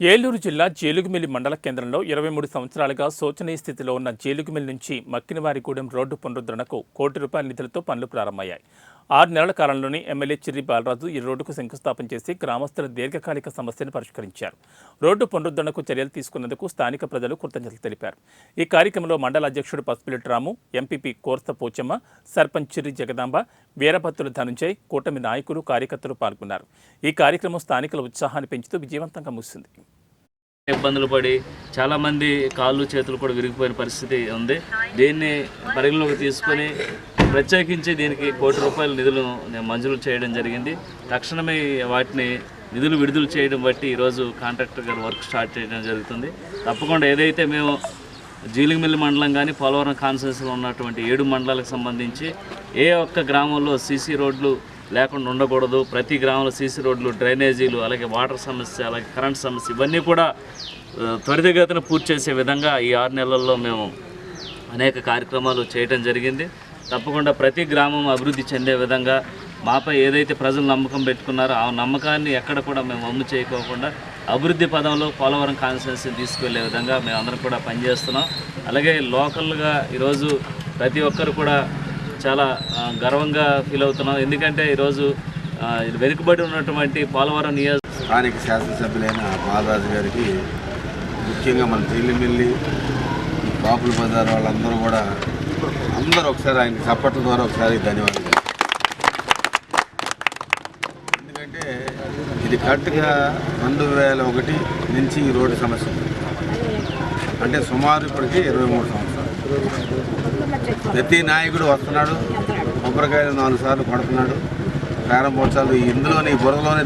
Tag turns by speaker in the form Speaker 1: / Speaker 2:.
Speaker 1: ఏలూరు జిల్లా జేలుగుమిల్లి మండల కేంద్రంలో 23 సంవత్సరాలుగా శోచనీయ స్థితిలో ఉన్న జేలుగుమిల్లి నుంచి మక్కినవారిగూడెం రోడ్డు పునరుద్ధరణకు ₹1 కోటి నిధులతో పనులు ప్రారంభమయ్యాయి. 6 నెలల కాలంలోనే ఎమ్మెల్యే చిర్రి బాలరాజు ఈ రోడ్డుకు శంకుస్థాపన చేసి గ్రామస్తుల దీర్ఘకాలిక సమస్యను పరిష్కరించారు. రోడ్డు పునరుద్ధరణకు చర్యలు తీసుకున్నందుకు స్థానిక ప్రజలు కృతజ్ఞతలు తెలిపారు. ఈ కార్యక్రమంలో మండల అధ్యక్షుడు పసుపిరెడ్డి రాము, ఎంపీపీ కోర్త పోచమ్మ, సర్పంచ్ చిర్రి జగదాంబ, వీరభద్రుల ధనుంజయ్, కూటమి నాయకులు, కార్యకర్తలు పాల్గొన్నారు. ఈ కార్యక్రమం స్థానికుల ఉత్సాహాన్ని పెంచుతూ విజయవంతంగా ముగిసింది.
Speaker 2: ఇబ్బందులు పడి చాలామంది కాళ్ళు చేతులు కూడా విరిగిపోయిన పరిస్థితి ఉంది. దీన్ని పరిగణలోకి తీసుకొని ప్రత్యేకించి దీనికి ₹1 కోటి నిధులు మంజూరు చేయడం జరిగింది. తక్షణమే వాటిని నిధులు విడుదల చేయడం బట్టి ఈరోజు కాంట్రాక్టర్ గారు వర్క్ స్టార్ట్ చేయడం జరుగుతుంది. తప్పకుండా ఏదైతే మేము జీలిగిమిల్లి మండలం కానీ పోలవరం కాన్స్టిట్యున్సీలో ఉన్నటువంటి 7 మండలాలకు సంబంధించి ఏ ఒక్క గ్రామంలో సీసీ రోడ్లు లేకుండా ఉండకూడదు. ప్రతి గ్రామంలో సీసీ రోడ్లు, డ్రైనేజీలు, అలాగే వాటర్ సమస్య, అలాగే కరెంట్ సమస్య ఇవన్నీ కూడా త్వరితగతిన పూర్తి చేసే విధంగా ఈ 6 నెలల్లో మేము అనేక కార్యక్రమాలు చేయడం జరిగింది. తప్పకుండా ప్రతి గ్రామం అభివృద్ధి చెందే విధంగా మాపై ఏదైతే ప్రజలు నమ్మకం పెట్టుకున్నారో ఆ నమ్మకాన్ని ఎక్కడ కూడా మేము అమ్ము చేయకోకుండా అభివృద్ధి పదంలో పోలవరం కాన్స్టిట్యున్సీని తీసుకువెళ్ళే విధంగా మేము అందరం కూడా పనిచేస్తున్నాం. అలాగే లోకల్గా ఈరోజు ప్రతి ఒక్కరు కూడా చాలా గర్వంగా ఫీల్ అవుతున్నాం. ఎందుకంటే ఈరోజు వెనుకబడి ఉన్నటువంటి పోలవరం
Speaker 3: స్థానిక శాసనసభ్యులైన బాలరాజు గారికి, ముఖ్యంగా మన జీలిమిల్లి కాపుల బజార్ వాళ్ళందరూ కూడా అందరూ ఒకసారి ఆయనకి చప్పట్ల ద్వారా ఒకసారి ధన్యవాదాలు. ఎందుకంటే ఇది కరెక్ట్గా 2001 నుంచి ఈ రోడ్డు సమస్య అంటే సుమారు ఇప్పటికీ 23 సంవత్సరాలు. ప్రతి నాయకుడు వస్తున్నాడు, కొబ్బరికాయలు 4 సార్లు కొడుతున్నాడు, ప్రారంభోత్సవాలు ఇందులోని బురదలోనే